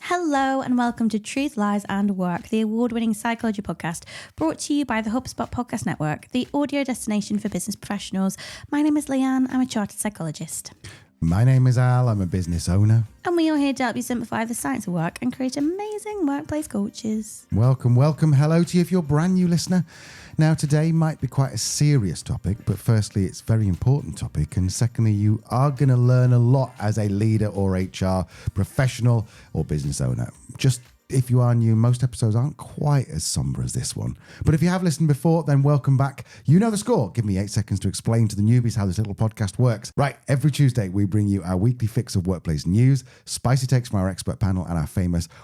Hello and welcome to Truth, Lies and Work, the award-winning psychology podcast brought to you by the HubSpot Podcast Network, the audio destination for business professionals. My name is Leanne. I'm a chartered psychologist. My name is Al. I'm a business owner. And we are here to help you simplify the science of work and create amazing workplace cultures. Welcome. Hello to you if you're a brand new listener. Now, today might be quite a serious topic, but firstly, it's a very important topic. And secondly, you are going to learn a lot as a leader or HR professional or business owner. Just if you are new, most episodes aren't quite as somber as this one. But if you have listened before, then welcome back. You know the score. Give me 8 seconds to explain to the newbies how this little podcast works. Right, every Tuesday, we bring you our weekly fix of workplace news, spicy takes from our expert panel, and our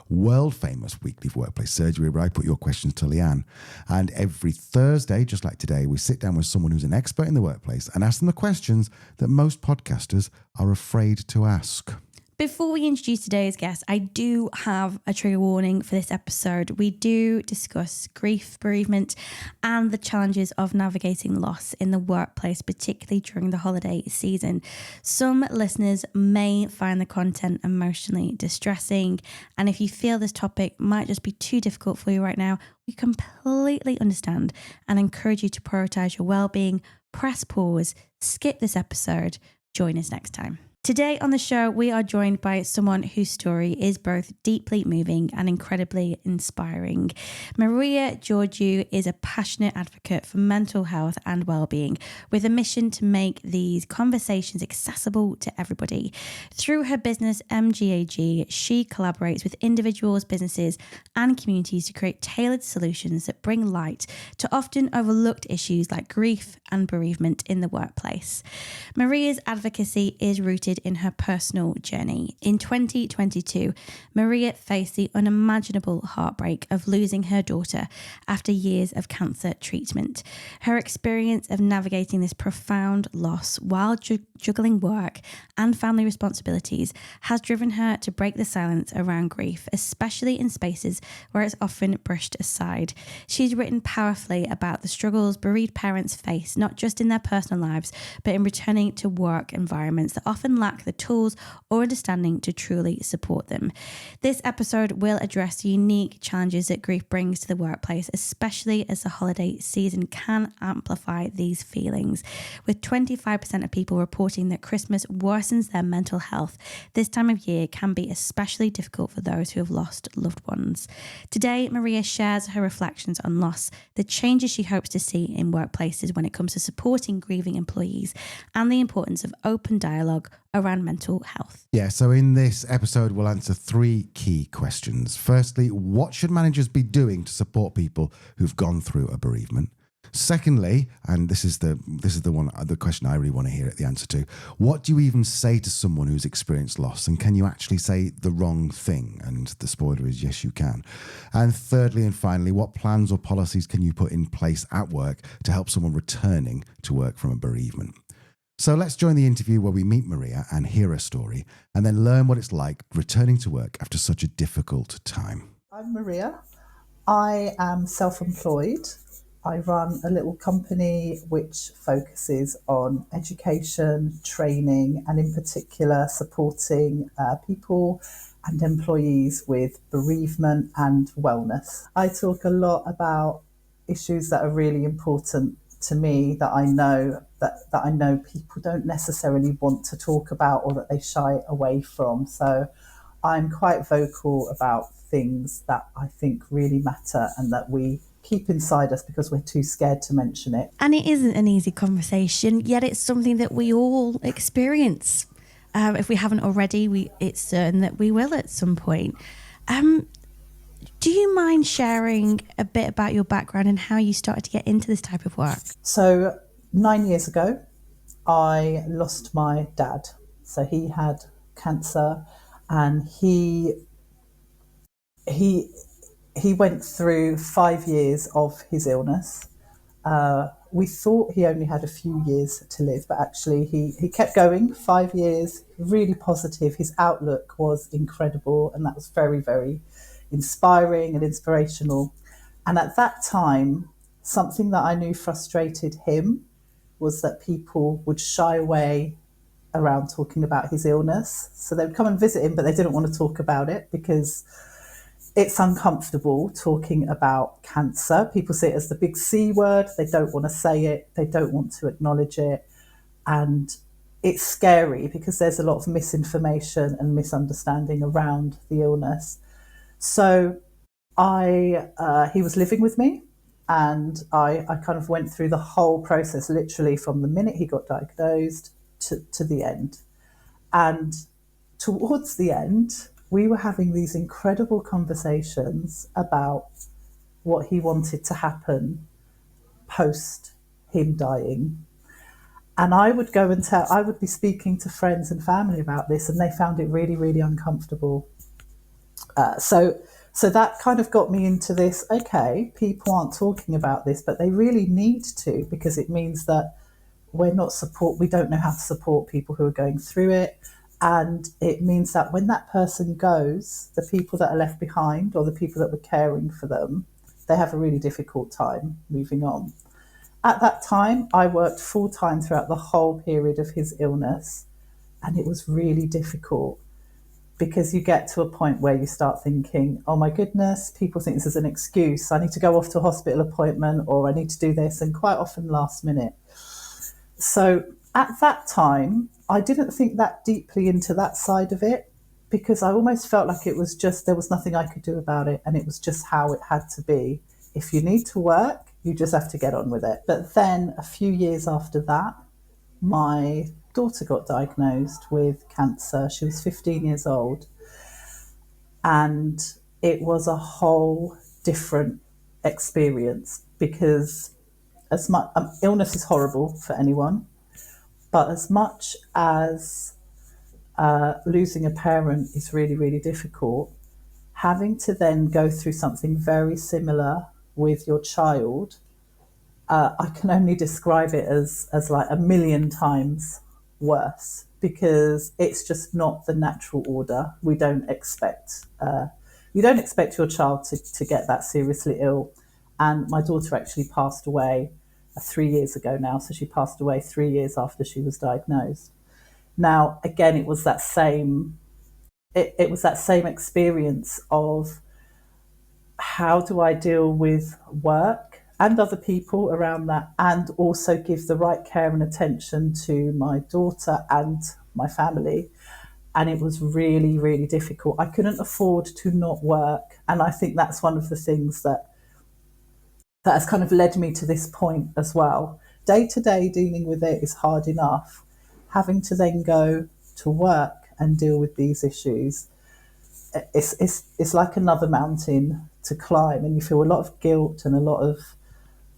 world-famous weekly workplace surgery, where I put your questions to Leanne. And every Thursday, just like today, we sit down with someone who's an expert in the workplace and ask them the questions that most podcasters are afraid to ask. Before we introduce today's guest, I do have a trigger warning for this episode. We do discuss grief, bereavement, and the challenges of navigating loss in the workplace, particularly during the holiday season. Some listeners may find the content emotionally distressing, and if you feel this topic might just be too difficult for you right now, we completely understand and encourage you to prioritize your well-being, press pause, skip this episode, join us next time. Today on the show, we are joined by someone whose story is both deeply moving and incredibly inspiring. Maria Georgiou is a passionate advocate for mental health and well-being, with a mission to make these conversations accessible to everybody. Through her business MGAG, she collaborates with individuals, businesses, and communities to create tailored solutions that bring light to often overlooked issues like grief and bereavement in the workplace. Maria's advocacy is rooted in her personal journey. In 2022, Maria faced the unimaginable heartbreak of losing her daughter after years of cancer treatment. Her experience of navigating this profound loss while juggling work and family responsibilities has driven her to break the silence around grief, especially in spaces where it's often brushed aside. She's written powerfully about the struggles bereaved parents face, not just in their personal lives, but in returning to work environments that often lack the tools or understanding to truly support them. This episode will address the unique challenges that grief brings to the workplace, especially as the holiday season can amplify these feelings. With 25% of people reporting that Christmas worsens their mental health, this time of year can be especially difficult for those who have lost loved ones. Today, Maria shares her reflections on loss, the changes she hopes to see in workplaces when it comes to supporting grieving employees, and the importance of open dialogue around mental health. Yeah, so in this episode, we'll answer 3 key questions. Firstly, what should managers be doing to support people who've gone through a bereavement? Secondly, and this is the question I really want to hear the answer to, what do you even say to someone who's experienced loss? And can you actually say the wrong thing? And the spoiler is, yes, you can. And thirdly and finally, what plans or policies can you put in place at work to help someone returning to work from a bereavement? So let's join the interview where we meet Maria and hear her story, and then learn what it's like returning to work after such a difficult time. I'm Maria. I am self-employed. I run a little company which focuses on education, training, and in particular supporting people and employees with bereavement and wellness. I talk a lot about issues that are really important to me, that I know people don't necessarily want to talk about or that they shy away from. So I'm quite vocal about things that I think really matter and that we keep inside us because we're too scared to mention it. And it isn't an easy conversation, yet it's something that we all experience. If we haven't already, it's certain that we will at some point. Do you mind sharing a bit about your background and how you started to get into this type of work? So 9 years ago, I lost my dad. So he had cancer, and he went through 5 years of his illness. We thought he only had a few years to live, but actually he kept going 5 years, really positive. His outlook was incredible, and that was very, very inspiring and inspirational. And at that time, something that I knew frustrated him was that people would shy away around talking about his illness. So they would come and visit him, but they didn't want to talk about it because it's uncomfortable talking about cancer. People see it as the big C word. They don't want to say it. They don't want to acknowledge it. And it's scary because there's a lot of misinformation and misunderstanding around the illness. So he was living with me, and I kind of went through the whole process, literally from the minute he got diagnosed to the end. And towards the end, we were having these incredible conversations about what he wanted to happen post him dying. And I would go and I would be speaking to friends and family about this, and they found it really, really uncomfortable. So that kind of got me into this, okay, people aren't talking about this, but they really need to, because it means that we don't know how to support people who are going through it. And it means that when that person goes, the people that are left behind, or the people that were caring for them, they have a really difficult time moving on. At that time, I worked full time throughout the whole period of his illness, and it was really difficult because you get to a point where you start thinking, oh my goodness, people think this is an excuse. I need to go off to a hospital appointment, or I need to do this, and quite often last minute. So at that time, I didn't think that deeply into that side of it, because I almost felt like it was just, there was nothing I could do about it, and it was just how it had to be. If you need to work, you just have to get on with it. But then a few years after that, my daughter got diagnosed with cancer. She was 15 years old. And it was a whole different experience, because as much illness is horrible for anyone, but as much as losing a parent is really, really difficult, having to then go through something very similar with your child, I can only describe it as like a million times worse, because it's just not the natural order. You don't expect your child to get that seriously ill. And my daughter actually passed away 3 years ago now. So she passed away 3 years after she was diagnosed. Now, again, it was that same experience of, how do I deal with work and other people around that, and also give the right care and attention to my daughter and my family. And it was really, really difficult. I couldn't afford to not work. And I think that's one of the things that has kind of led me to this point as well. Day to day dealing with it is hard enough. Having to then go to work and deal with these issues, it's like another mountain to climb, and you feel a lot of guilt and a lot of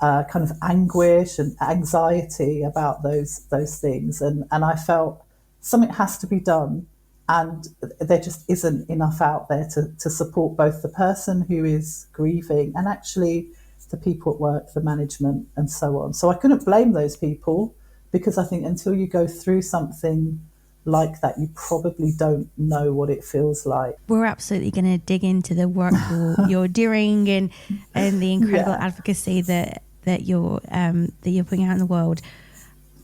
kind of anguish and anxiety about those things. And I felt something has to be done, and there just isn't enough out there to support both the person who is grieving and actually the people at work, the management, and so on. So I couldn't blame those people, because I think until you go through something like that, you probably don't know what it feels like. We're absolutely going to dig into the work you're doing and the incredible advocacy that you're putting out in the world.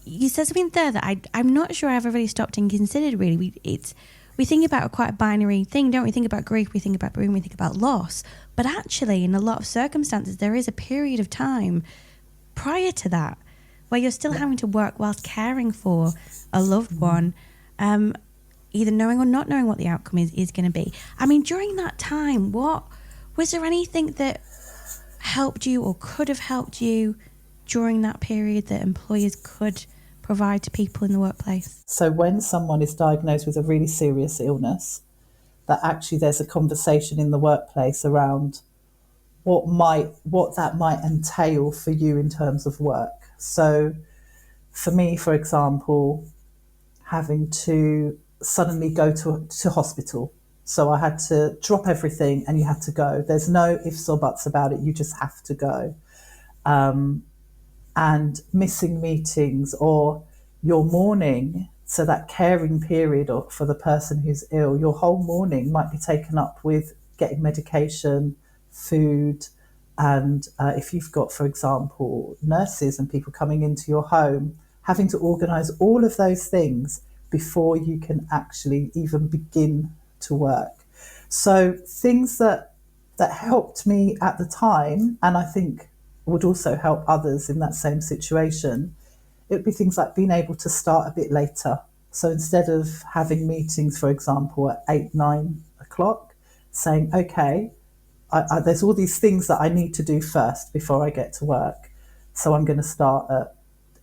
You said something there that I'm not sure I ever really stopped and considered. Really, we think about quite a binary thing, don't we? Think about grief, we think about bereavement, we think about loss. But actually, in a lot of circumstances, there is a period of time prior to that where you're still having to work whilst caring for a loved one, either knowing or not knowing what the outcome is going to be. I mean, during that time, was there anything that helped you or could have helped you during that period that employers could provide to people in the workplace? So when someone is diagnosed with a really serious illness, that actually there's a conversation in the workplace around what that might entail for you in terms of work. So for me, for example, having to suddenly go to hospital. So I had to drop everything and you had to go. There's no ifs or buts about it. You just have to go. And missing meetings, or your morning, so that caring period for the person who's ill, your whole morning might be taken up with getting medication, food, and if you've got, for example, nurses and people coming into your home, having to organise all of those things before you can actually even begin to work. So things that helped me at the time, and I think would also help others in that same situation, it would be things like being able to start a bit later. So instead of having meetings, for example, at 8, 9 o'clock, saying, okay, there's all these things that I need to do first before I get to work. So I'm going to start at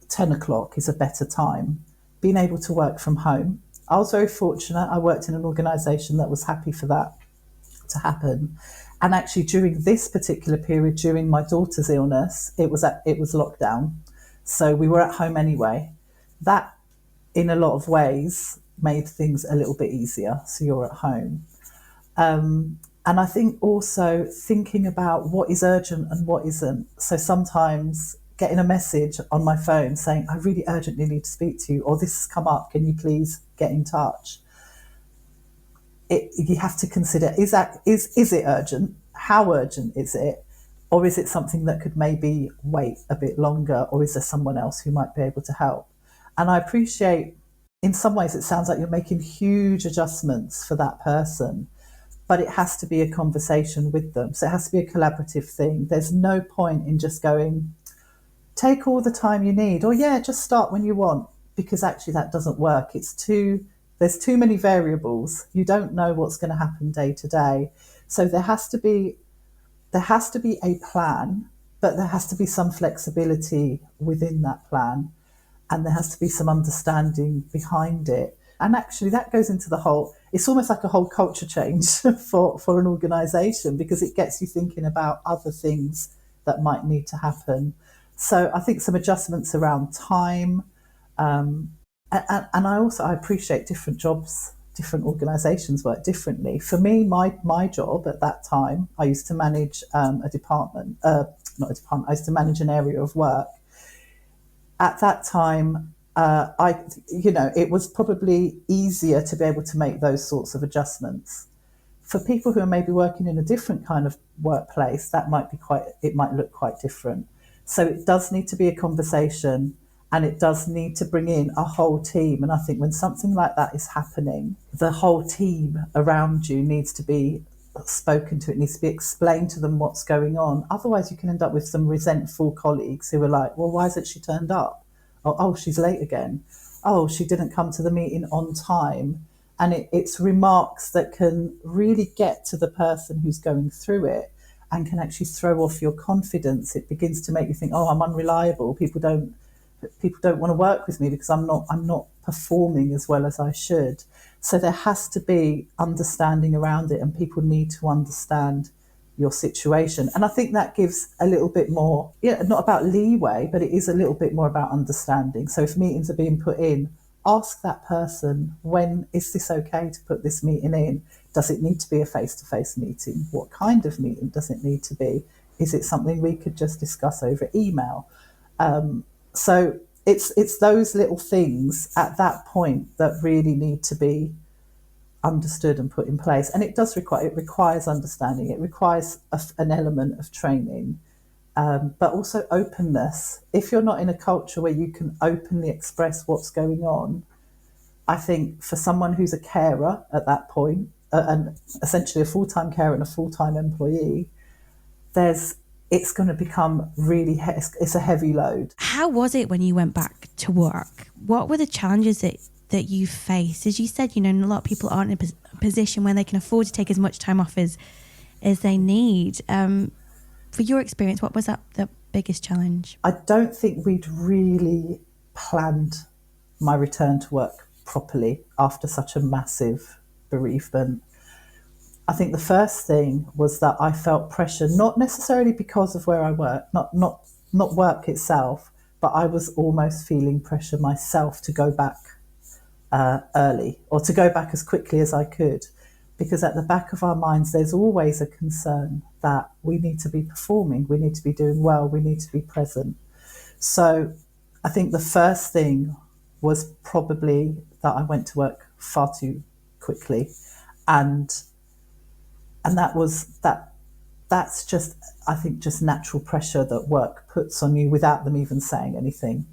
10 o'clock is a better time. Being able to work from home. I was very fortunate. I worked in an organisation that was happy for that to happen. And actually during this particular period, during my daughter's illness, it was lockdown. So we were at home anyway. That, in a lot of ways, made things a little bit easier. So you're at home. And I think also thinking about what is urgent and what isn't. So sometimes getting a message on my phone saying, I really urgently need to speak to you, or this has come up, can you please get in touch? You have to consider, is it urgent? How urgent is it? Or is it something that could maybe wait a bit longer? Or is there someone else who might be able to help? And I appreciate, in some ways, it sounds like you're making huge adjustments for that person, but it has to be a conversation with them. So it has to be a collaborative thing. There's no point in just going, take all the time you need, or yeah, just start when you want, because actually that doesn't work. There's too many variables. You don't know what's going to happen day to day. So there has to be a plan, but there has to be some flexibility within that plan, and there has to be some understanding behind it. And actually that goes into it's almost like a whole culture change for an organisation, because it gets you thinking about other things that might need to happen. So I think some adjustments around time, and I appreciate different jobs, different organisations work differently. For me, my job at that time, I used to manage I used to manage an area of work. At that time, it was probably easier to be able to make those sorts of adjustments. For people who are maybe working in a different kind of workplace, it might look quite different. So it does need to be a conversation, and it does need to bring in a whole team. And I think when something like that is happening, the whole team around you needs to be spoken to. It needs to be explained to them what's going on. Otherwise, you can end up with some resentful colleagues who are like, well, why hasn't she turned up? Oh, she's late again. Oh, she didn't come to the meeting on time. And it's remarks that can really get to the person who's going through it and can actually throw off your confidence. It begins to make you think, oh, I'm unreliable. People don't want to work with me because I'm not performing as well as I should. So there has to be understanding around it, and people need to understand your situation. And I think that gives a little bit more, not about leeway, but it is a little bit more about understanding. So if meetings are being put in, ask that person, when is this okay to put this meeting in? Does it need to be a face-to-face meeting? What kind of meeting does it need to be? Is it something we could just discuss over email? So it's those little things at that point that really need to be understood and put in place. And it requires understanding. It requires an element of training, but also openness. If you're not in a culture where you can openly express what's going on, I think for someone who's a carer at that point, and essentially a full-time carer and a full-time employee, it's going to become it's a heavy load. How was it when you went back to work? What were the challenges that you faced? As you said, a lot of people aren't in a position where they can afford to take as much time off as they need. For your experience, what was the biggest challenge? I don't think we'd really planned my return to work properly after such a massive bereavement. I think the first thing was that I felt pressure, not necessarily because of where I work, not work itself, but I was almost feeling pressure myself to go back early, or to go back as quickly as I could, because at the back of our minds there's always a concern that we need to be performing, we need to be doing well, we need to be present. So I think the first thing was probably that I went to work far too quickly, and that's just, I think, just natural pressure that work puts on you without them even saying anything.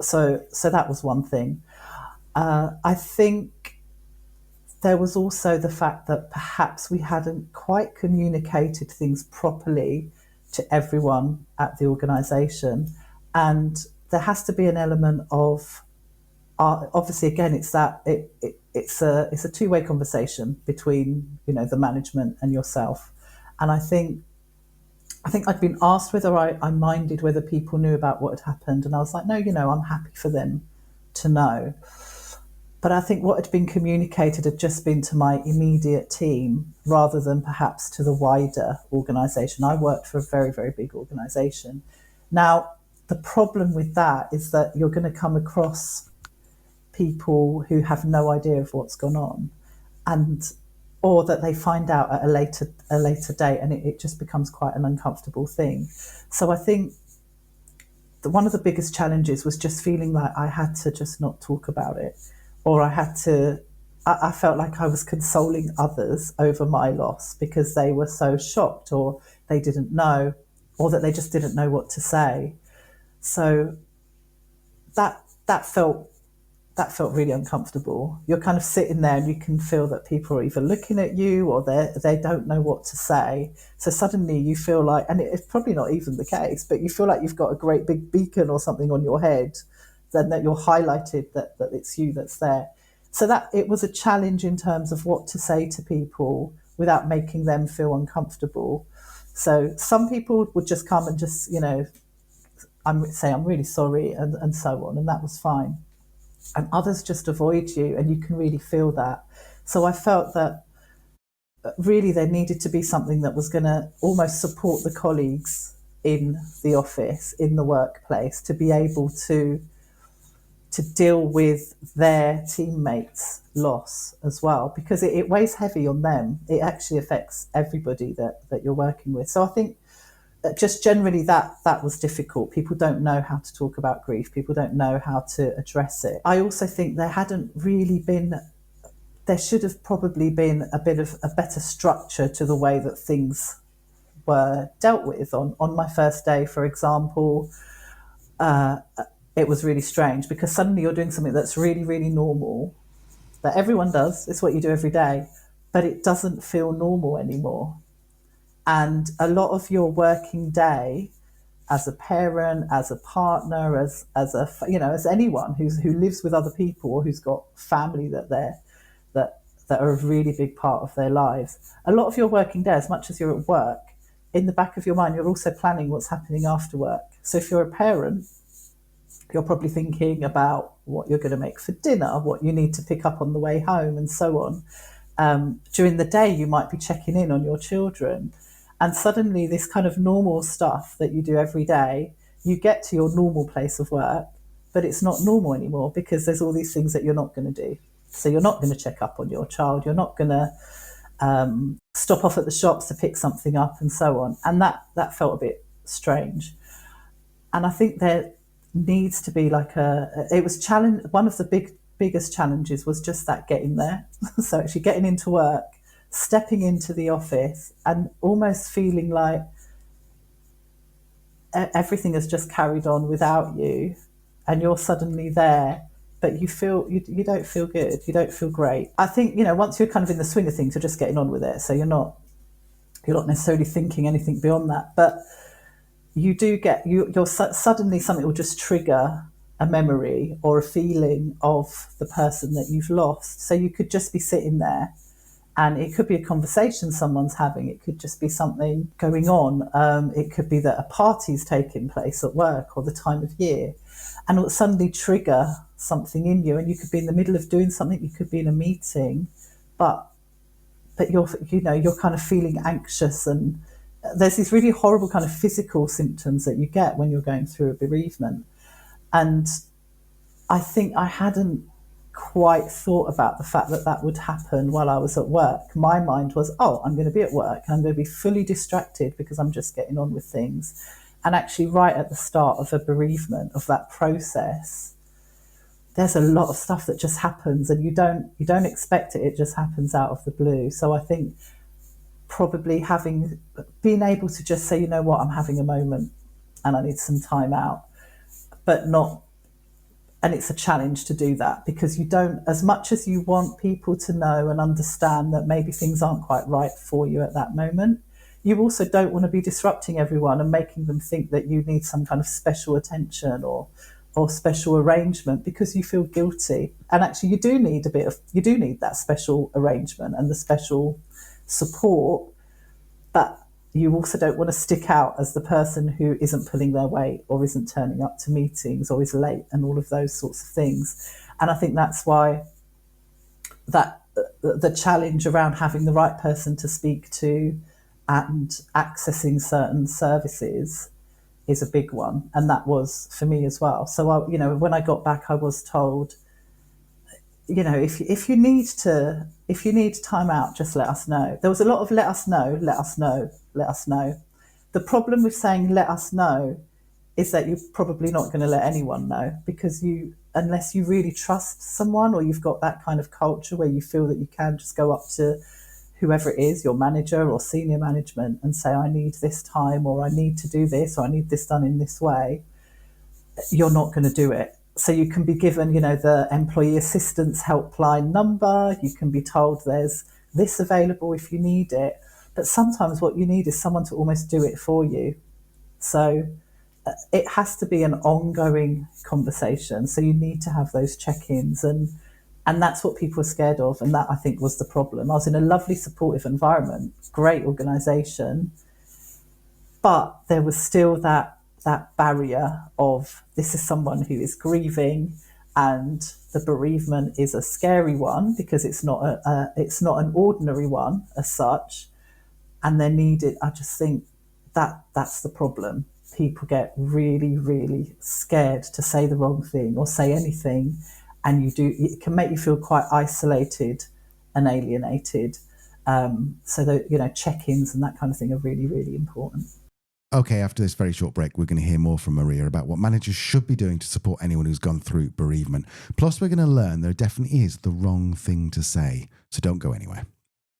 So that was one thing. I think there was also the fact that perhaps we hadn't quite communicated things properly to everyone at the organisation. And there has to be an element of, obviously, again, it's a two-way conversation between, the management and yourself. And I think I'd been asked whether I minded whether people knew about what had happened. And I was like, no, I'm happy for them to know. But I think what had been communicated had just been to my immediate team rather than perhaps to the wider organisation. I worked for a very, very big organisation. Now, the problem with that is that you're going to come across people who have no idea of what's gone on, or that they find out at a later date, and it just becomes quite an uncomfortable thing. So I think one of the biggest challenges was just feeling like I had to just not talk about it, or I felt like I was consoling others over my loss because they were so shocked, or they didn't know, or that they just didn't know what to say. So that felt really uncomfortable. You're kind of sitting there and you can feel that people are either looking at you or they don't know what to say. So suddenly you feel like, and it's probably not even the case, but you feel like you've got a great big beacon or something on your head, then that you're highlighted, that it's you that's there. So that it was a challenge in terms of what to say to people without making them feel uncomfortable. So some people would just come and just, say, I'm really sorry, and so on, and that was fine. And others just avoid you, and you can really feel that. So I felt that really there needed to be something that was going to almost support the colleagues in the office, in the workplace, to be able to deal with their teammates' loss as well, because it weighs heavy on them. It actually affects everybody that you're working with. So I think just generally that was difficult. People don't know how to talk about grief. People don't know how to address it. I also think there should have probably been a bit of a better structure to the way that things were dealt with. On my first day, for example, it was really strange because suddenly you're doing something that's really, really normal, that everyone does. It's what you do every day, but it doesn't feel normal anymore. And a lot of your working day as a parent, as a partner, as anyone who lives with other people or who's got family that are a really big part of their lives, a lot of your working day, as much as you're at work, in the back of your mind, you're also planning what's happening after work. So if you're a parent, you're probably thinking about what you're going to make for dinner, what you need to pick up on the way home, and so on. During the day, you might be checking in on your children. And suddenly this kind of normal stuff that you do every day, you get to your normal place of work, but it's not normal anymore because there's all these things that you're not going to do. So you're not going to check up on your child. You're not going to stop off at the shops to pick something up, and so on. And that felt a bit strange. And I think there needs to be one of the biggest challenges was just that getting there. So actually getting into work, stepping into the office and almost feeling like everything has just carried on without you, and you're suddenly there, but you don't feel good, you don't feel great. I think, once you're kind of in the swing of things, you're just getting on with it, so you're not necessarily thinking anything beyond that. But you do you're suddenly something will just trigger a memory or a feeling of the person that you've lost. So you could just be sitting there, and it could be a conversation someone's having. It could just be something going on. It could be that a party's taking place at work or the time of year, and it'll suddenly trigger something in you. And you could be in the middle of doing something. You could be in a meeting, but you're kind of feeling anxious, and there's these really horrible kind of physical symptoms that you get when you're going through a bereavement. And I think I hadn't quite thought about the fact that would happen while I was at work. My mind was, I'm going to be at work and I'm going to be fully distracted because I'm just getting on with things. And actually right at the start of a bereavement, of that process, there's a lot of stuff that just happens, and you don't expect it. It just happens out of the blue. So I think probably being able to just say, you know what, I'm having a moment and I need some time out, but not And it's a challenge to do that, because you don't, as much as you want people to know and understand that maybe things aren't quite right for you at that moment, you also don't want to be disrupting everyone and making them think that you need some kind of special attention or special arrangement because you feel guilty. And actually you do need that special arrangement and the special support, but you also don't want to stick out as the person who isn't pulling their weight or isn't turning up to meetings or is late and all of those sorts of things. And I think that's why the challenge around having the right person to speak to and accessing certain services is a big one. And that was for me as well. So, when I got back, I was told, if you need time out, just let us know. There was a lot of let us know. The problem with saying let us know is that you're probably not going to let anyone know, because unless you really trust someone, or you've got that kind of culture where you feel that you can just go up to whoever it is, your manager or senior management, and say, I need this time, or I need to do this, or I need this done in this way, you're not going to do it. So you can be given, the employee assistance helpline number. You can be told there's this available if you need it. But sometimes what you need is someone to almost do it for you. So it has to be an ongoing conversation. So you need to have those check-ins, and that's what people are scared of. And that, I think, was the problem. I was in a lovely, supportive environment, great organisation, but there was still that barrier of, this is someone who is grieving, and the bereavement is a scary one because it's not an ordinary one as such, and they're needed. I just think that's the problem. People get really, really scared to say the wrong thing or say anything, and it can make you feel quite isolated and alienated. So that, check-ins and that kind of thing are really, really important. Okay, after this very short break, we're going to hear more from Maria about what managers should be doing to support anyone who's gone through bereavement. Plus, we're going to learn there definitely is the wrong thing to say, so don't go anywhere.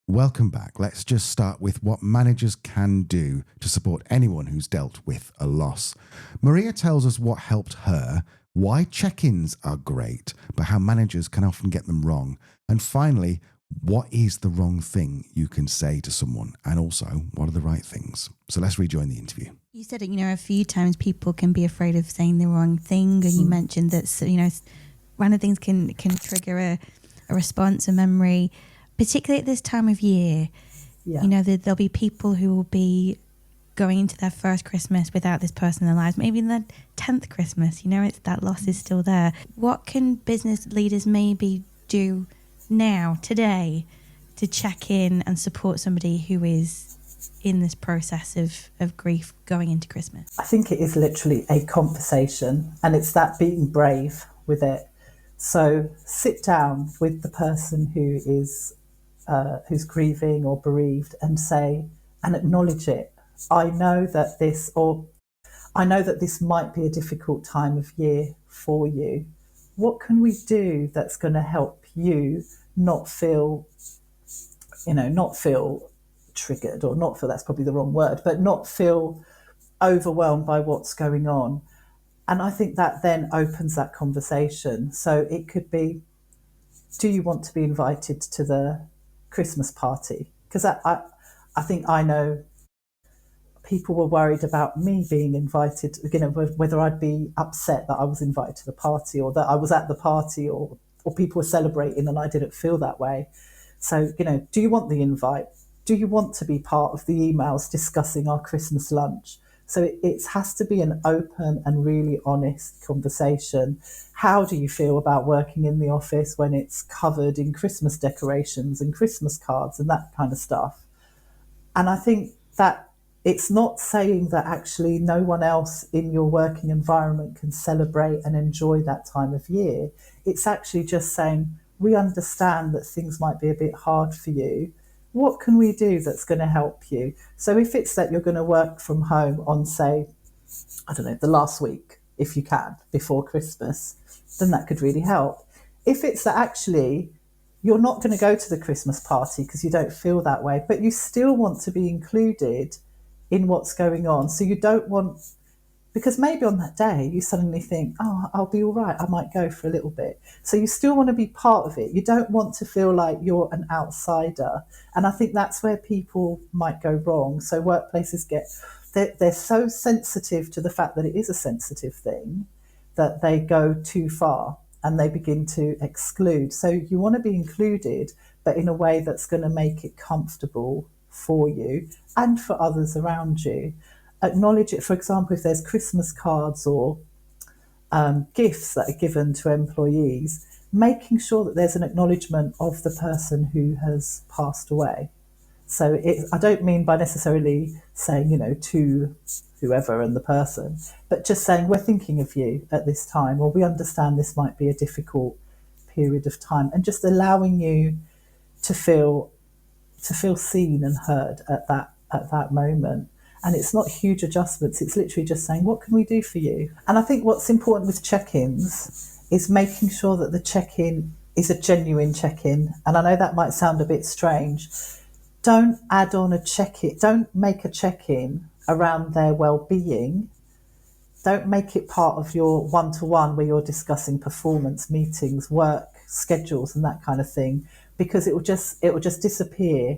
Welcome back. Let's just start with what managers can do to support anyone who's dealt with a loss. Maria tells us what helped her, why check-ins are great, but how managers can often get them wrong. And finally, what is the wrong thing you can say to someone? And also, what are the right things? So let's rejoin the interview. You said it, a few times people can be afraid of saying the wrong thing. And you mentioned that, random things can trigger a response, a memory, particularly at this time of year. Yeah. There'll be people who will be going into their first Christmas without this person in their lives, maybe in their 10th Christmas, it's that loss is still there. What can business leaders maybe do now, today, to check in and support somebody who is in this process of grief going into Christmas? I think it is literally a conversation, and it's that being brave with it. So sit down with the person who is who's grieving or bereaved and say, and acknowledge it. I know that this might be a difficult time of year for you. What can we do that's going to help you not feel triggered, or not feel, that's probably the wrong word, but not feel overwhelmed by what's going on? And I think that then opens that conversation. So it could be, do you want to be invited to the Christmas party? Because I think I know people were worried about me being invited, whether I'd be upset that I was invited to the party, or that I was at the party, or people were celebrating and I didn't feel that way. So, do you want the invite? Do you want to be part of the emails discussing our Christmas lunch? So it has to be an open and really honest conversation. How do you feel about working in the office when it's covered in Christmas decorations and Christmas cards and that kind of stuff? And I think that it's not saying that actually no one else in your working environment can celebrate and enjoy that time of year. It's actually just saying, we understand that things might be a bit hard for you. What can we do that's going to help you? So if it's that you're going to work from home on, say, the last week, if you can, before Christmas, then that could really help. If it's that actually you're not going to go to the Christmas party because you don't feel that way, but you still want to be included in what's going on. So you don't want Because maybe on that day you suddenly think, oh, I'll be all right, I might go for a little bit. So you still want to be part of it. You don't want to feel like you're an outsider. And I think that's where people might go wrong. So workplaces they're so sensitive to the fact that it is a sensitive thing that they go too far and they begin to exclude. So you want to be included, but in a way that's going to make it comfortable for you and for others around you. Acknowledge it. For example, if there's Christmas cards or gifts that are given to employees, making sure that there's an acknowledgement of the person who has passed away. So I don't mean by necessarily saying, to whoever and the person, but just saying we're thinking of you at this time, or we understand this might be a difficult period of time, and just allowing you to feel seen and heard at that moment. And it's not huge adjustments. It's literally just saying, what can we do for you? And I think what's important with check-ins is making sure that the check-in is a genuine check-in. And I know that might sound a bit strange. Don't add on a check-in. Don't make a check-in around their well-being. Don't make it part of your one-to-one where you're discussing performance, meetings, work, schedules, and that kind of thing, because it will just disappear.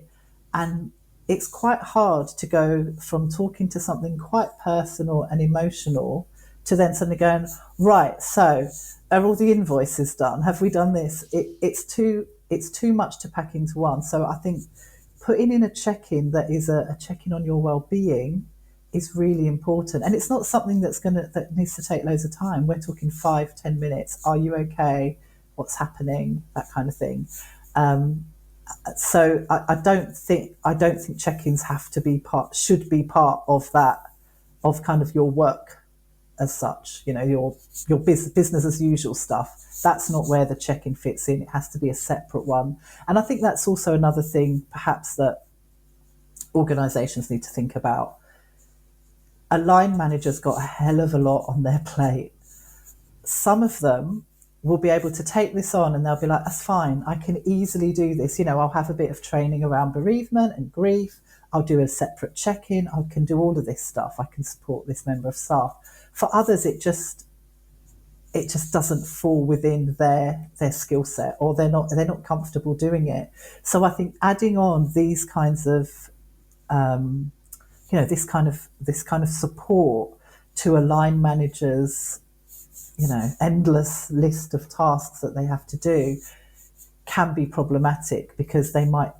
And it's quite hard to go from talking to something quite personal and emotional to then suddenly going, right, so are all the invoices done? Have we done this? It's too much to pack into one. So I think putting in a check-in that is a check-in on your well-being is really important. And it's not something that needs to take loads of time. We're talking 5-10 minutes. Are you okay? What's happening? That kind of thing. So I don't think check-ins should be part of that, of kind of your work as such, your business as usual stuff. That's not where the check-in fits in. It has to be a separate one. And I think that's also another thing perhaps that organisations need to think about. A line manager's got a hell of a lot on their plate. Some of them will be able to take this on and they'll be like, that's fine, I can easily do this. I'll have a bit of training around bereavement and grief. I'll do a separate check-in. I can do all of this stuff. I can support this member of staff. For others, it just doesn't fall within their skill set, or they're not comfortable doing it. So I think adding on these kinds of this kind of support to a line manager's endless list of tasks that they have to do can be problematic, because they might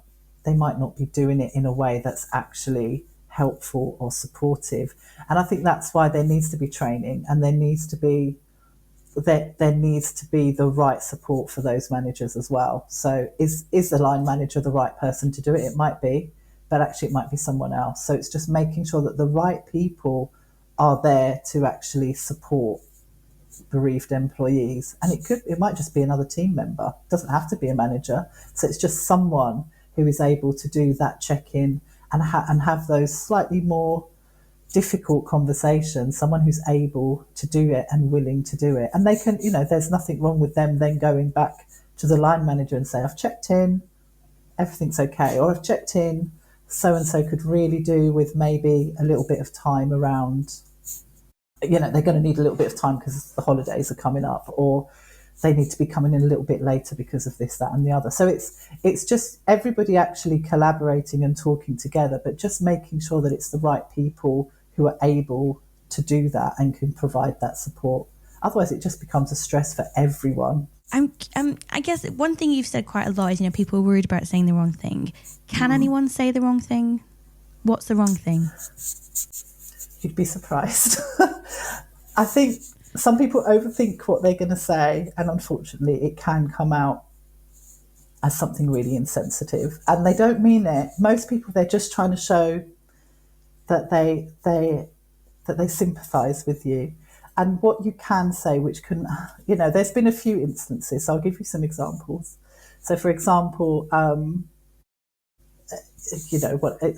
not be doing it in a way that's actually helpful or supportive. And I think that's why there needs to be training, and there needs to be the right support for those managers as well. So is the line manager the right person to do it? It might be, but actually it might be someone else. So it's just making sure that the right people are there to actually support bereaved employees. And it might just be another team member. It doesn't have to be a manager. So it's just someone who is able to do that check-in and have those slightly more difficult conversations, someone who's able to do it and willing to do it. And they can, there's nothing wrong with them then going back to the line manager and say, I've checked in, everything's okay. Or I've checked in, so-and-so could really do with maybe a little bit of time around, they're going to need a little bit of time because the holidays are coming up, or they need to be coming in a little bit later because of this, that and the other. So it's just everybody actually collaborating and talking together, but just making sure that it's the right people who are able to do that and can provide that support. Otherwise, it just becomes a stress for everyone. I guess one thing you've said quite a lot is, people are worried about saying the wrong thing. Can anyone say the wrong thing? What's the wrong thing? You'd be surprised. I think some people overthink what they're going to say, and unfortunately it can come out as something really insensitive, and they don't mean it. Most people, they're just trying to show that they sympathise with you. And what you can say, which can, there's been a few instances, so I'll give you some examples. So for example,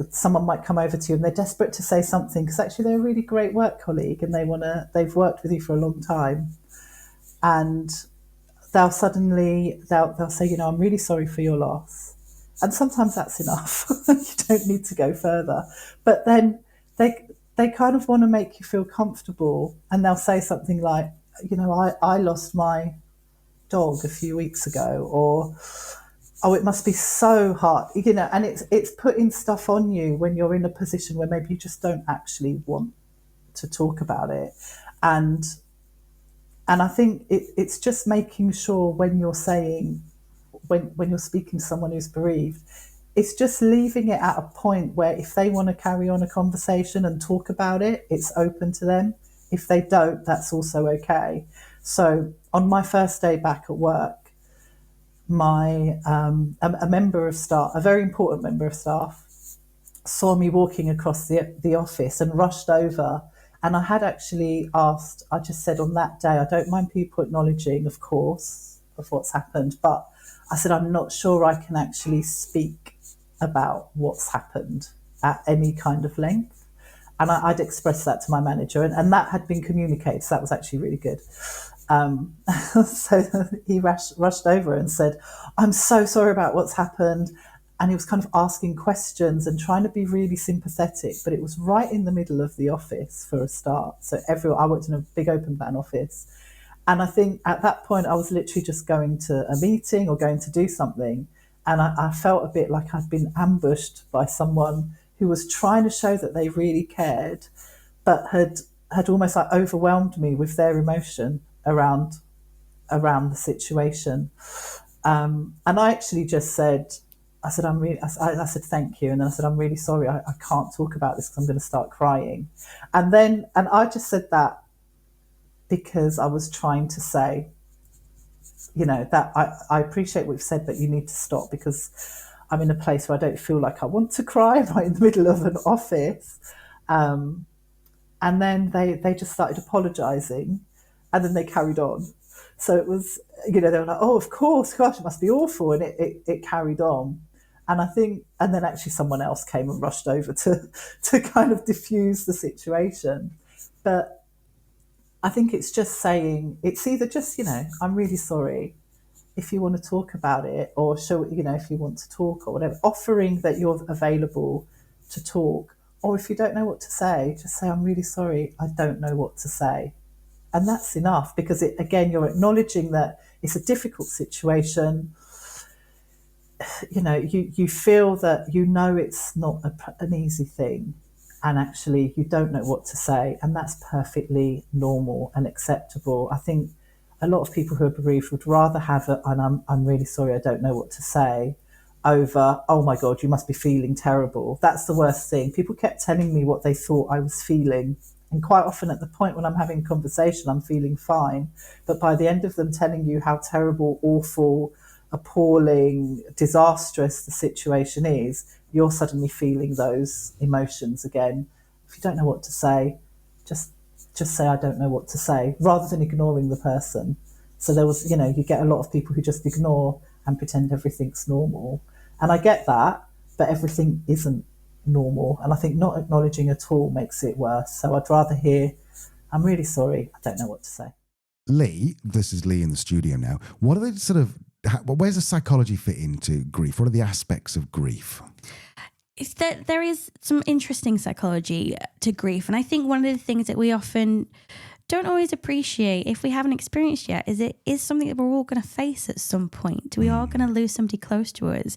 someone might come over to you and they're desperate to say something because actually they're a really great work colleague and they've worked with you for a long time, and they'll say, I'm really sorry for your loss. And sometimes that's enough. You don't need to go further. But then they kind of want to make you feel comfortable, and they'll say something like, I lost my dog a few weeks ago, or, oh, it must be so hard, and it's putting stuff on you when you're in a position where maybe you just don't actually want to talk about it. And I think it's just making sure when you're saying, when you're speaking to someone who's bereaved, it's just leaving it at a point where if they want to carry on a conversation and talk about it, it's open to them. If they don't, that's also okay. So on my first day back at work, a member of staff, a very important member of staff, saw me walking across the office and rushed over. And I had actually asked, I just said on that day, I don't mind people acknowledging, of course, of what's happened, but I said, I'm not sure I can actually speak about what's happened at any kind of length. And I'd expressed that to my manager, and that had been communicated. So that was actually really good. So he rushed over and said, I'm so sorry about what's happened. And he was kind of asking questions and trying to be really sympathetic, but it was right in the middle of the office for a start. So I worked in a big open plan office. And I think at that point, I was literally just going to a meeting or going to do something. And I felt a bit like I'd been ambushed by someone who was trying to show that they really cared, but had almost like overwhelmed me with their emotion around the situation. And I actually just said, I said, thank you. And then I said, I'm really sorry. I can't talk about this because I'm going to start crying. And I just said that because I was trying to say, that I appreciate what you've said, but you need to stop because I'm in a place where I don't feel like I want to cry right in the middle of an office. And then they just started apologising, and then they carried on. So it was, they were like, oh, of course, gosh, it must be awful. And it carried on. And I think, and then actually someone else came and rushed over to kind of diffuse the situation. But I think it's just saying, it's either just, I'm really sorry if you want to talk about it, or show, if you want to talk or whatever, offering that you're available to talk. Or if you don't know what to say, just say, I'm really sorry, I don't know what to say. And that's enough, because again, you're acknowledging that it's a difficult situation. You feel that it's not an easy thing, and actually you don't know what to say, and that's perfectly normal and acceptable. I think a lot of people who are bereaved would rather have and I'm really sorry, I don't know what to say, over, oh my God, you must be feeling terrible. That's the worst thing. People kept telling me what they thought I was feeling. And quite often at the point when I'm having a conversation, I'm feeling fine. But by the end of them telling you how terrible, awful, appalling, disastrous the situation is, you're suddenly feeling those emotions again. If you don't know what to say, just say, I don't know what to say, rather than ignoring the person. So there was, you get a lot of people who just ignore and pretend everything's normal. And I get that, but everything isn't normal. And I think not acknowledging at all makes it worse. So I'd rather hear, I'm really sorry, I don't know what to say. Lee, this is Lee in the studio now. What are the where's the psychology fit into grief? What are the aspects of grief? There is some interesting psychology to grief. And I think one of the things that we often don't always appreciate, if we haven't experienced yet, is it is something that we're all going to face at some point. We are going to lose somebody close to us.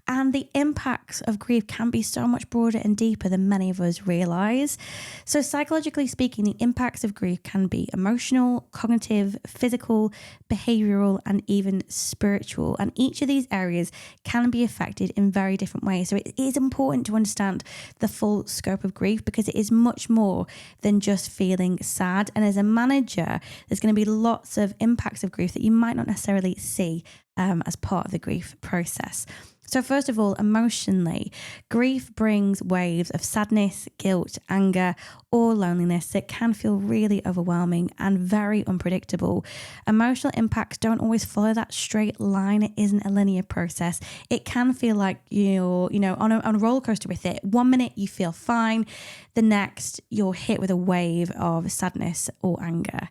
And the impacts of grief can be so much broader and deeper than many of us realise. So psychologically speaking, the impacts of grief can be emotional, cognitive, physical, behavioural, and even spiritual. And each of these areas can be affected in very different ways. So it is important to understand the full scope of grief, because it is much more than just feeling sad. And as a manager, there's going to be lots of impacts of grief that you might not necessarily see as part of the grief process. So first of all, emotionally, grief brings waves of sadness, guilt, anger, or loneliness that can feel really overwhelming and very unpredictable. Emotional impacts don't always follow that straight line. It isn't a linear process. It can feel like you're, on a roller coaster with it. 1 minute you feel fine, the next you're hit with a wave of sadness or anger.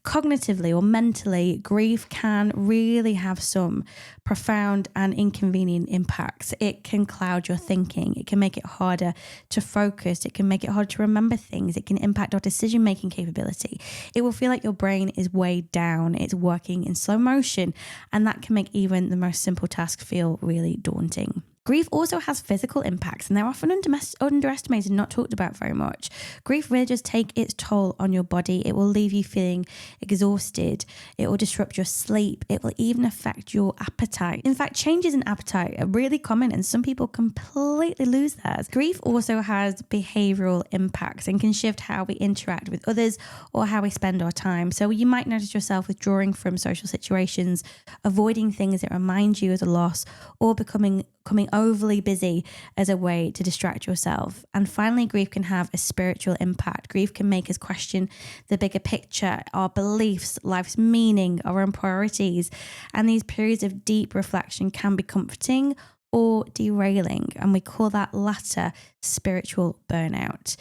Cognitively or mentally, grief can really have some profound and inconvenient impacts. It can cloud your thinking. It can make it harder to focus. It can make it hard to remember things. It can impact our decision-making capability. It will feel like your brain is weighed down. It's working in slow motion, and that can make even the most simple task feel really daunting. Grief also has physical impacts, and they're often underestimated and not talked about very much. Grief really does take its toll on your body. It will leave you feeling exhausted. It will disrupt your sleep. It will even affect your appetite. In fact, changes in appetite are really common, and some people completely lose theirs. Grief also has behavioral impacts and can shift how we interact with others or how we spend our time. So you might notice yourself withdrawing from social situations, avoiding things that remind you of the loss, or becoming overly busy as a way to distract yourself. And finally, grief can have a spiritual impact. Grief can make us question the bigger picture, our beliefs, life's meaning, our own priorities. And these periods of deep reflection can be comforting or derailing, and we call that latter spiritual burnout.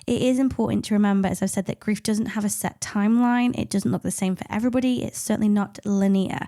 It is important to remember, as I've said, that grief doesn't have a set timeline. It doesn't look the same for everybody. It's certainly not linear.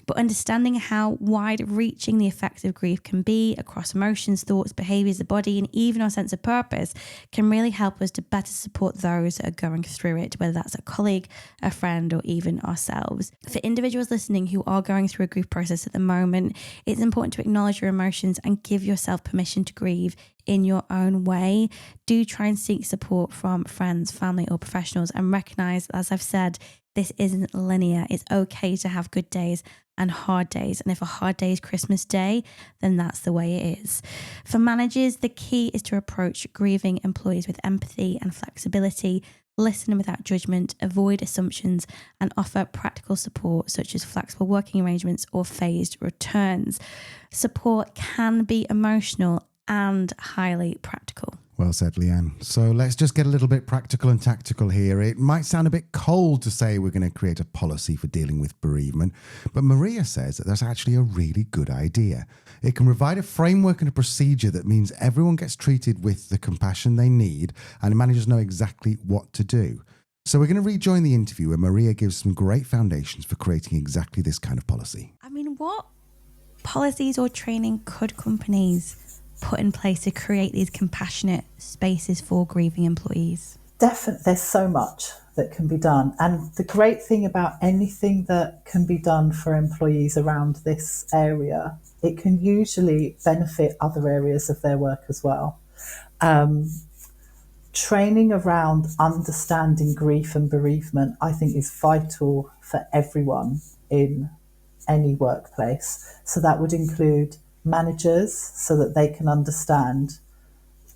But understanding how wide-reaching the effects of grief can be across emotions, thoughts, behaviours, the body, and even our sense of purpose can really help us to better support those that are going through it, whether that's a colleague, a friend, or even ourselves. For individuals listening who are going through a grief process at the moment, it's important to acknowledge your emotions and give yourself permission to grieve in your own way. Do try and seek support from friends, family, or professionals, and recognise, as I've said, this isn't linear. It's okay to have good days and hard days. And if a hard day is Christmas Day, then that's the way it is. For managers, the key is to approach grieving employees with empathy and flexibility, listen without judgment, avoid assumptions, and offer practical support such as flexible working arrangements or phased returns. Support can be emotional and highly practical. Well said, Leanne. So let's just get a little bit practical and tactical here. It might sound a bit cold to say we're going to create a policy for dealing with bereavement, but Maria says that that's actually a really good idea. It can provide a framework and a procedure that means everyone gets treated with the compassion they need and managers know exactly what to do. So we're going to rejoin the interview where Maria gives some great foundations for creating exactly this kind of policy. I mean, what policies or training could companies put in place to create these compassionate spaces for grieving employees? Definitely, there's so much that can be done. And the great thing about anything that can be done for employees around this area, it can usually benefit other areas of their work as well. Training around understanding grief and bereavement, I think, is vital for everyone in any workplace. So that would include managers so that they can understand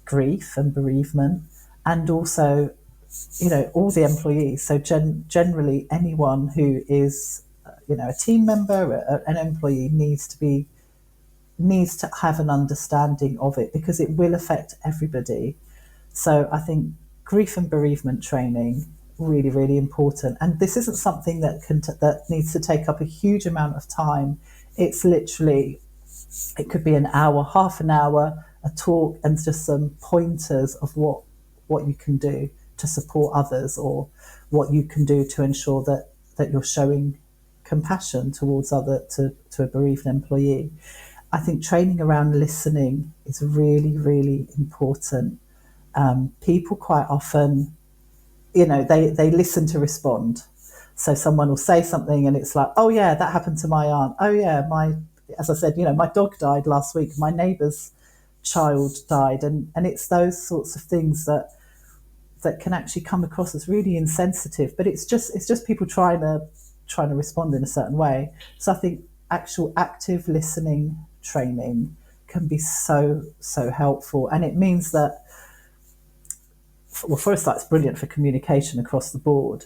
grief and bereavement, and also, all the employees. So generally anyone who is, a team member, an employee needs to have an understanding of it because it will affect everybody. So I think grief and bereavement training, really, really important. And this isn't something that needs to take up a huge amount of time. It's literally, it could be an hour, half an hour, a talk, and just some pointers of what you can do to support others, or what you can do to ensure that you're showing compassion towards to a bereaved employee. I think training around listening is really, really important. People quite often, they listen to respond. So someone will say something and it's like, oh yeah, that happened to my aunt. Oh yeah, as I said, my dog died last week. My neighbour's child died. And it's those sorts of things that can actually come across as really insensitive. But it's just people trying to respond in a certain way. So I think actual active listening training can be so, so helpful. And it means that, well, for a start, it's brilliant for communication across the board.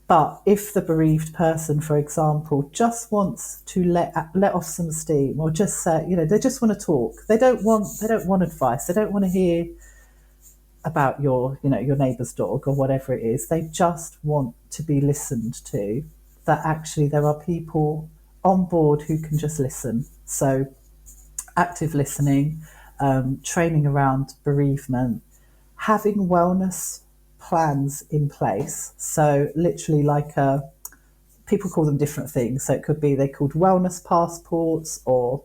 But if the bereaved person, for example, just wants to let off some steam, or just say, they just want to talk. They don't want advice. They don't want to hear about your neighbour's dog or whatever it is. They just want to be listened to. That actually there are people on board who can just listen. So active listening, training around bereavement, having wellness plans in place. So literally people call them different things. So it could be, they're called wellness passports, or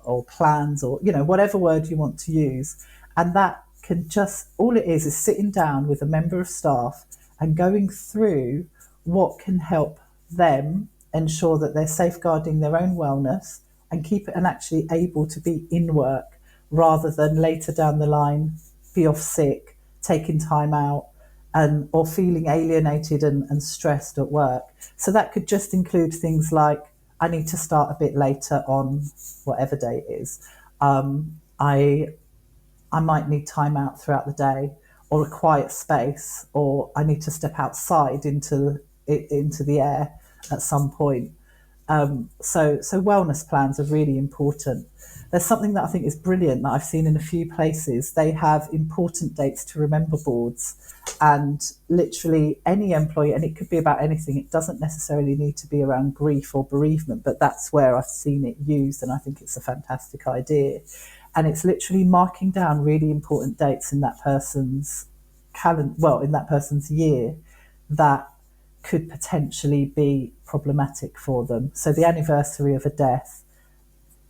or plans, or, whatever word you want to use. And that can just, all it is sitting down with a member of staff and going through what can help them ensure that they're safeguarding their own wellness and keep it and actually able to be in work rather than later down the line be off sick, taking time out, and or feeling alienated and stressed at work. So that could just include things like, I need to start a bit later on whatever day it is. I might need time out throughout the day, or a quiet space, or I need to step outside into the air at some point. So wellness plans are really important. There's something that I think is brilliant that I've seen in a few places. They have important dates to remember boards, and literally any employee, and it could be about anything. It doesn't necessarily need to be around grief or bereavement, but that's where I've seen it used, and I think it's a fantastic idea. And it's literally marking down really important dates in that person's in that person's year that could potentially be problematic for them. So the anniversary of a death,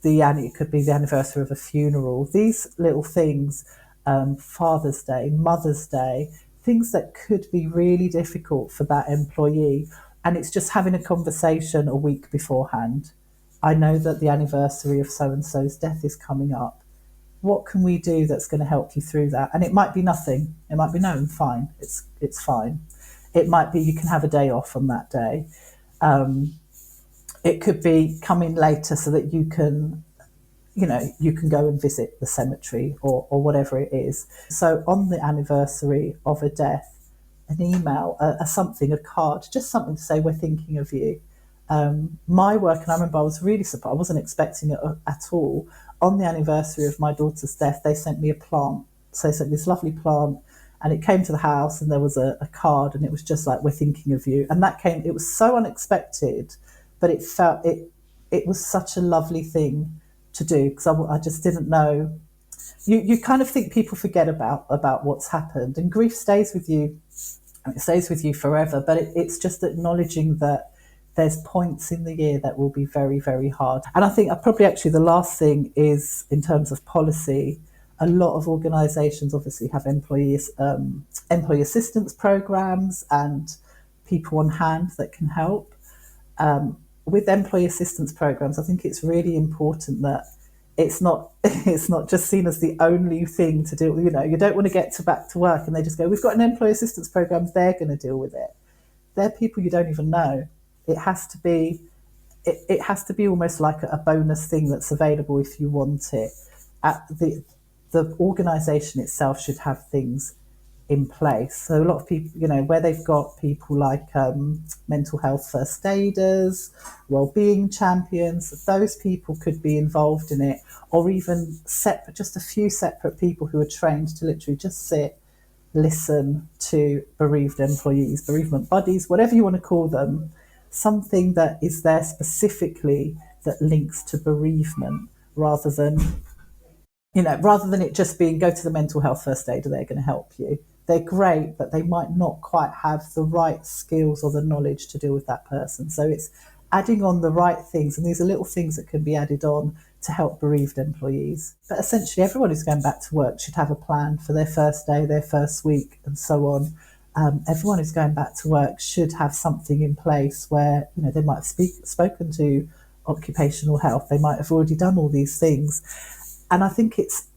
it could be the anniversary of a funeral. These little things, Father's Day, Mother's Day, things that could be really difficult for that employee. And it's just having a conversation a week beforehand. I know that the anniversary of so-and-so's death is coming up. What can we do that's going to help you through that? And it might be nothing. It might be, no, I'm fine. It's fine. It might be you can have a day off on that day. It could be come in later so that you can go and visit the cemetery or whatever it is. So on the anniversary of a death, an email, a card, just something to say, we're thinking of you. My work, and I remember I was really surprised, I wasn't expecting it at all. On the anniversary of my daughter's death, they sent me a plant. So they sent me this lovely plant, and it came to the house, and there was a card, and it was just like, we're thinking of you. And it was so unexpected, but it was such a lovely thing to do, because I just didn't know. You kind of think people forget about what's happened, and grief stays with you, and it stays with you forever. But it's just acknowledging that there's points in the year that will be very, very hard. And I think probably actually the last thing is, in terms of policy, a lot of organisations obviously have employee assistance programs and people on hand that can help. With employee assistance programs, I think it's really important that it's not just seen as the only thing to do. You don't want to get back to work and they just go, we've got an employee assistance program, they're going to deal with it. They're people you don't even know. It has to be almost like a bonus thing that's available if you want it. The organisation itself should have things in place. So a lot of people, where they've got people like mental health first aiders, wellbeing champions, those people could be involved in it, or even just a few separate people who are trained to literally just sit, listen to bereaved employees, bereavement buddies, whatever you want to call them, something that is there specifically that links to bereavement, rather than it just being, go to the mental health first aider, they're going to help you. They're great, but they might not quite have the right skills or the knowledge to deal with that person. So it's adding on the right things, and these are little things that can be added on to help bereaved employees. But essentially everyone who's going back to work should have a plan for their first day, their first week, and so on. Everyone who's going back to work should have something in place where, they might have spoken to occupational health. They might have already done all these things. And I think it's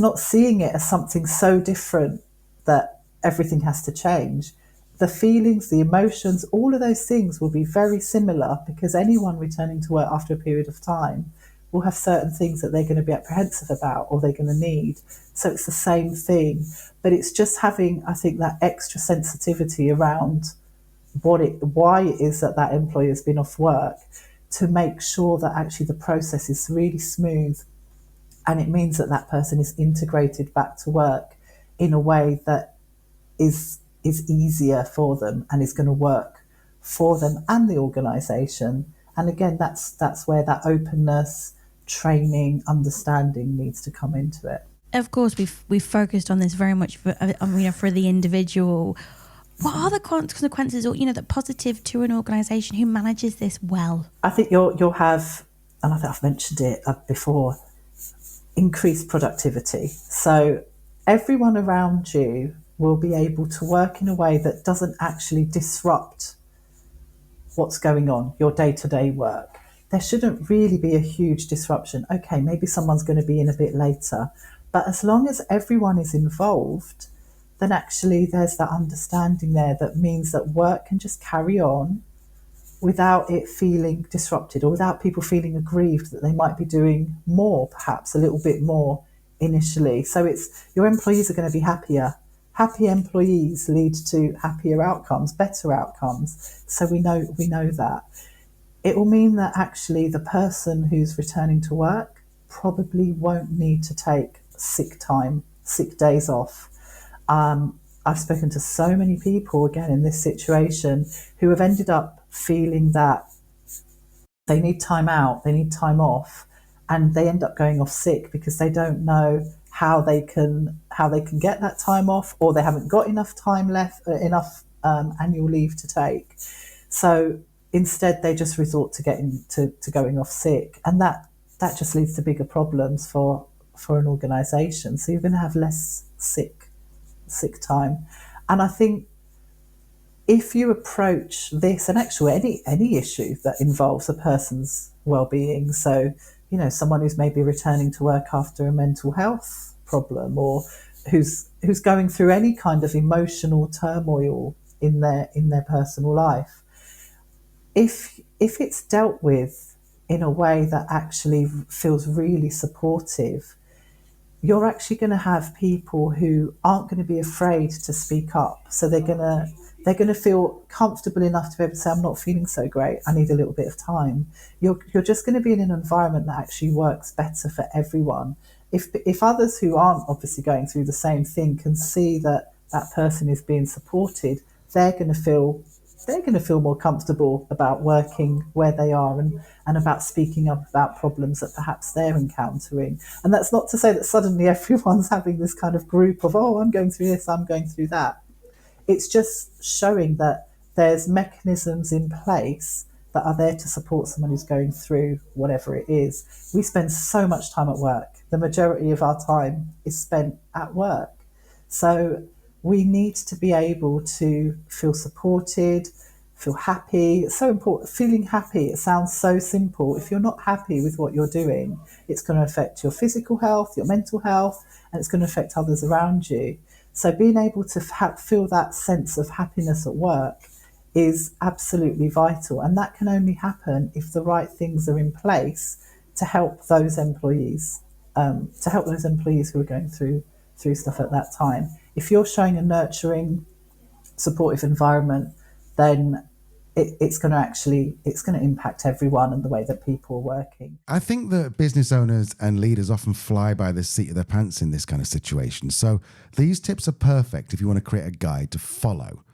not seeing it as something so different that everything has to change. The feelings, the emotions, all of those things will be very similar, because anyone returning to work after a period of time will have certain things that they're going to be apprehensive about or they're going to need. So it's the same thing, but it's just having, I think, that extra sensitivity around why it is that employee has been off work, to make sure that actually the process is really smooth, and it means that person is integrated back to work in a way that is easier for them and is going to work for them and the organisation. And again, that's where that openness, training, understanding needs to come into it. Of course, we've focused on this very much for the individual. What are the consequences, or that positive to an organisation who manages this well? I think you'll have and I think I've mentioned it before, increased productivity. So everyone around you will be able to work in a way that doesn't actually disrupt what's going on, your day-to-day work. There shouldn't really be a huge disruption. Okay, maybe someone's going to be in a bit later, but as long as everyone is involved, then actually there's that understanding there that means that work can just carry on without it feeling disrupted, or without people feeling aggrieved that they might be doing more, perhaps a little bit more initially. So it's, your employees are going to be happier. Happy employees lead to happier outcomes, better outcomes. So we know that. It will mean that actually the person who's returning to work probably won't need to take sick time, sick days off. I've spoken to so many people, again, in this situation, who have ended up feeling that they need time out, they need time off, and they end up going off sick because they don't know how they can get that time off, or they haven't got enough time left, enough annual leave to take. So instead, they just resort to going off sick, and that just leads to bigger problems for an organisation. So you're going to have less sick time, and I think if you approach this, and actually any issue that involves a person's well-being, so someone who's maybe returning to work after a mental health problem, or who's going through any kind of emotional turmoil in their personal life, if it's dealt with in a way that actually feels really supportive, you're actually going to have people who aren't going to be afraid to speak up. So they're going to feel comfortable enough to be able to say, I'm not feeling so great, I need a little bit of time. You're just going to be in an environment that actually works better for everyone. If others who aren't obviously going through the same thing can see that that person is being supported, they're going to feel more comfortable about working where they are, and about speaking up about problems that perhaps they're encountering. And that's not to say that suddenly everyone's having this kind of group of, oh, I'm going through this, I'm going through that. It's just showing that there's mechanisms in place that are there to support someone who's going through whatever it is. We spend so much time at work. The majority of our time is spent at work. So we need to be able to feel supported, feel happy. It's so important. Feeling happy, it sounds so simple. If you're not happy with what you're doing, it's going to affect your physical health, your mental health, and it's going to affect others around you. So being able to feel that sense of happiness at work is absolutely vital. And that can only happen if the right things are in place to help those employees, who are going through stuff at that time. If you're showing a nurturing, supportive environment, then it's going to impact everyone and the way that people are working. I think that business owners and leaders often fly by the seat of their pants in this kind of situation. So these tips are perfect if you want to create a guide to follow.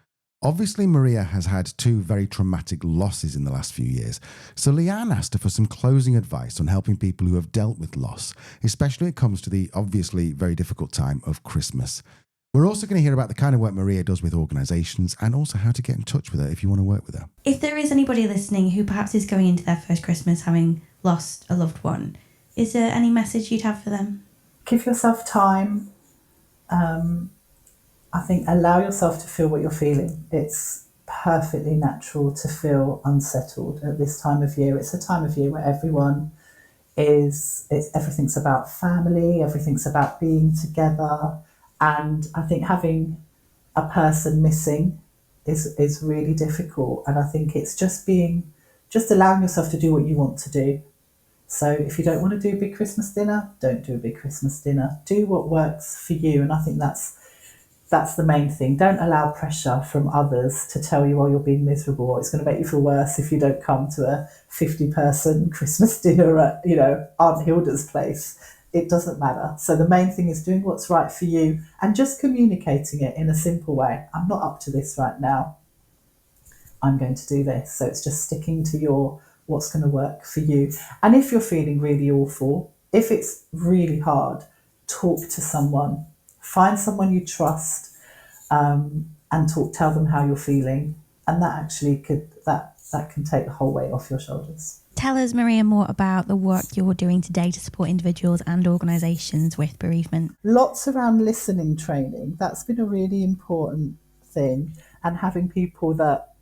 Obviously, Maria has had 2 very traumatic losses in the last few years. So Leanne asked her for some closing advice on helping people who have dealt with loss, especially when it comes to the obviously very difficult time of Christmas. We're also going to hear about the kind of work Maria does with organisations, and also how to get in touch with her if you want to work with her. If there is anybody listening who perhaps is going into their first Christmas having lost a loved one, is there any message you'd have for them? Give yourself time. I think allow yourself to feel what you're feeling. It's perfectly natural to feel unsettled at this time of year. It's a time of year where everything's about family, everything's about being together. And I think having a person missing is really difficult. And I think it's just allowing yourself to do what you want to do. So if you don't want to do a big Christmas dinner, don't do a big Christmas dinner. Do what works for you. And I think that's the main thing. Don't allow pressure from others to tell you, you're being miserable, or it's going to make you feel worse if you don't come to a 50-person Christmas dinner at, Aunt Hilda's place. It doesn't matter. So the main thing is doing what's right for you and just communicating it in a simple way. I'm not up to this right now. I'm going to do this. So it's just sticking to what's going to work for you. And if you're feeling really awful, if it's really hard, talk to someone. Find someone you trust, and tell them how you're feeling. And that actually that can take the whole weight off your shoulders. Tell us, Maria, more about the work you're doing today to support individuals and organisations with bereavement. Lots around listening training. That's been a really important thing. And having people that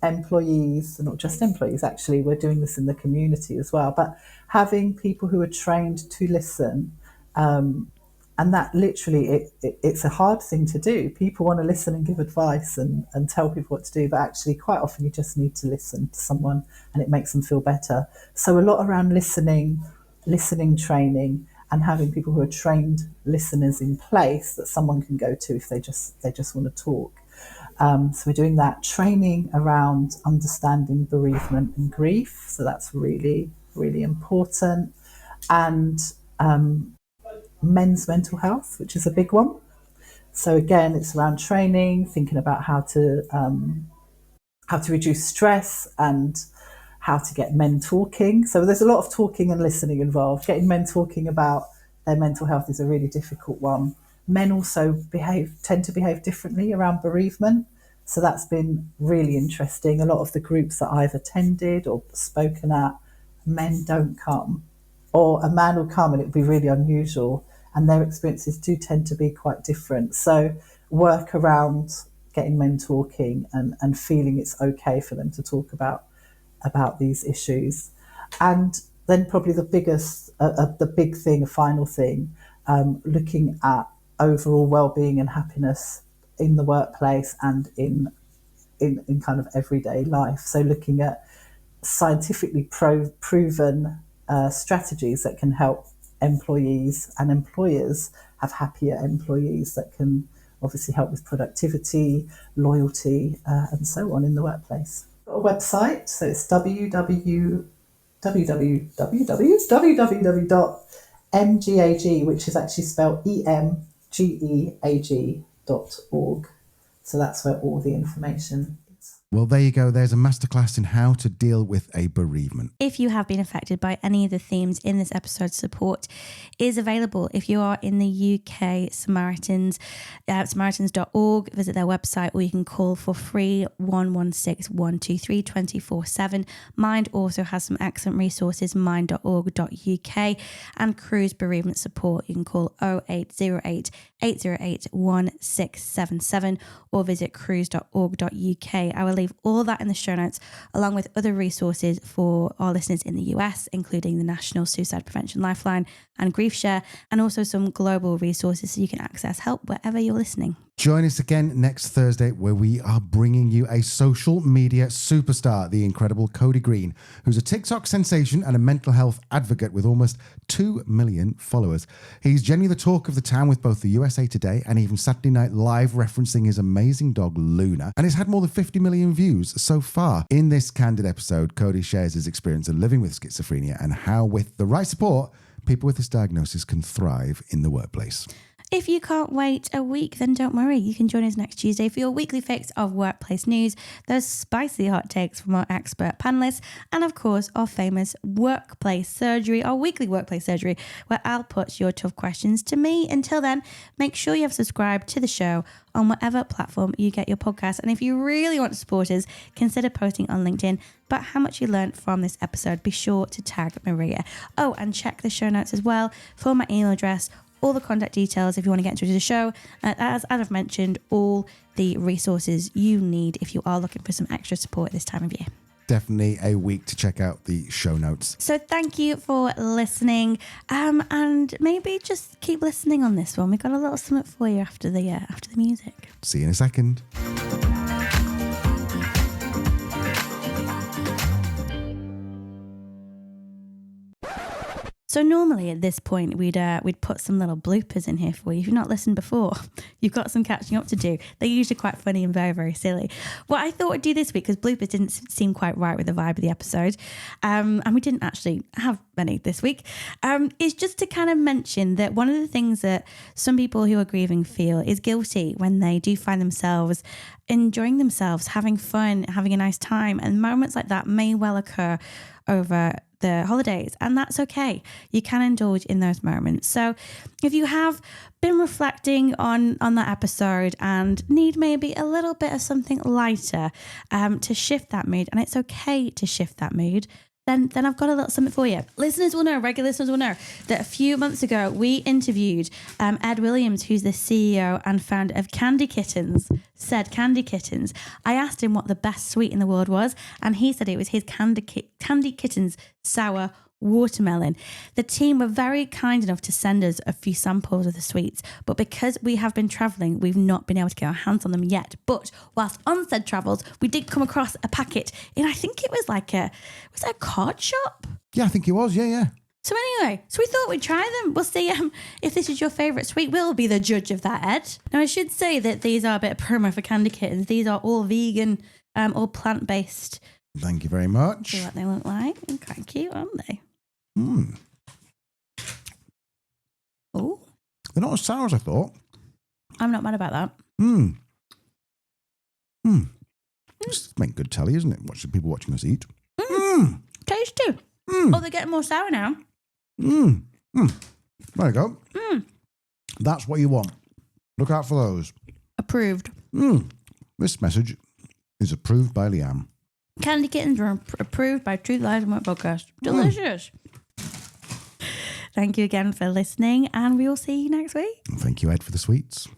employees, not just employees, actually, we're doing this in the community as well, but having people who are trained to listen. And that literally, it's a hard thing to do. People want to listen and give advice and tell people what to do, but actually quite often you just need to listen to someone and it makes them feel better. So a lot around listening training, and having people who are trained listeners in place that someone can go to if they just want to talk. So we're doing that training around understanding bereavement and grief. So that's really, really important. And men's mental health, which is a big one. So again, it's around training, thinking about how to reduce stress and how to get men talking. So there's a lot of talking and listening involved. Getting men talking about their mental health is a really difficult one. Men also tend to behave differently around bereavement. So that's been really interesting. A lot of the groups that I've attended or spoken at, men don't come. Or a man will come and it'll be really unusual. And their experiences do tend to be quite different. So work around getting men talking and feeling it's okay for them to talk about these issues. And then probably the big thing, a final thing, looking at overall well-being and happiness in the workplace and in kind of everyday life. So looking at scientifically proven strategies that can help employees and employers have happier employees, that can obviously help with productivity, loyalty, and so on in the workplace. A website, so it's www.mgag, which is actually spelled emgeag.org. So that's where all the information is. Well, there you go. There's a masterclass in how to deal with a bereavement. If you have been affected by any of the themes in this episode, support is available. If you are in the UK, Samaritans.org, visit their website, or you can call for free 116 123 24/7. Mind also has some excellent resources, mind.org.uk, and Cruise Bereavement Support. You can call 0808 808 1677 or visit cruise.org.uk. I will leave all that in the show notes, along with other resources for our listeners in the US, including the National Suicide Prevention Lifeline and Grief Share, and also some global resources so you can access help wherever you're listening. Join us again next Thursday, where we are bringing you a social media superstar, the incredible Cody Green, who's a TikTok sensation and a mental health advocate with almost 2 million followers. He's genuinely the talk of the town with both the USA Today and even Saturday Night Live, referencing his amazing dog Luna, and it's had more than 50 million views so far. In this candid episode, Cody shares his experience of living with schizophrenia and how, with the right support, people with this diagnosis can thrive in the workplace. If you can't wait a week, then don't worry. You can join us next Tuesday for your weekly fix of workplace news, those spicy hot takes from our expert panelists, and of course, our famous workplace surgery, our weekly workplace surgery, where Al puts your tough questions to me. Until then, make sure you have subscribed to the show on whatever platform you get your podcast. And if you really want to support us, consider posting on LinkedIn about how much you learned from this episode. Be sure to tag Maria. Oh, and check the show notes as well for my email address, all the contact details if you want to get into the show. As I've mentioned, all the resources you need if you are looking for some extra support this time of year. Definitely a week to check out the show notes. So thank you for listening, and maybe just keep listening on this one. We've got a little something for you after the music. See you in a second. So normally at this point we'd put some little bloopers in here for you. If you've not listened before, you've got some catching up to do. They're usually quite funny and very, very silly. What I thought I'd do this week, because bloopers didn't seem quite right with the vibe of the episode, and we didn't actually have many this week, is just to kind of mention that one of the things that some people who are grieving feel is guilty when they do find themselves enjoying themselves, having fun, having a nice time, and moments like that may well occur over the holidays, and that's okay. You can indulge in those moments. So if you have been reflecting on that episode and need maybe a little bit of something lighter to shift that mood, and it's okay to shift that mood, then I've got a little something for you. Listeners will know, regular listeners will know, that a few months ago we interviewed Ed Williams, who's the CEO and founder of Candy Kittens, said Candy Kittens. I asked him what the best sweet in the world was, and he said it was his Candy Kittens sour watermelon. The team were very kind enough to send us a few samples of the sweets, but because we have been travelling, we've not been able to get our hands on them yet. But whilst on said travels, we did come across a packet in, I think it was like a card shop? Yeah, I think it was. Yeah. So anyway, so we thought we'd try them. We'll see if this is your favourite sweet. We'll be the judge of that, Ed. Now, I should say that these are a bit of promo for Candy Kittens. These are all vegan, all plant-based. Thank you very much. See what they look like. They're quite cute, aren't they? Oh, They're not as sour as I thought. I'm not mad about that. Just make good telly, isn't it? Watch the people watching us eat. Tasty. Oh, they're getting more sour now. There you go. That's what you want. Look out for those. Approved. This message is approved by Leanne. Candy Kittens are approved by Truth Lies and Work Podcast. Delicious. Thank you again for listening, and we will see you next week. Thank you, Ed, for the sweets.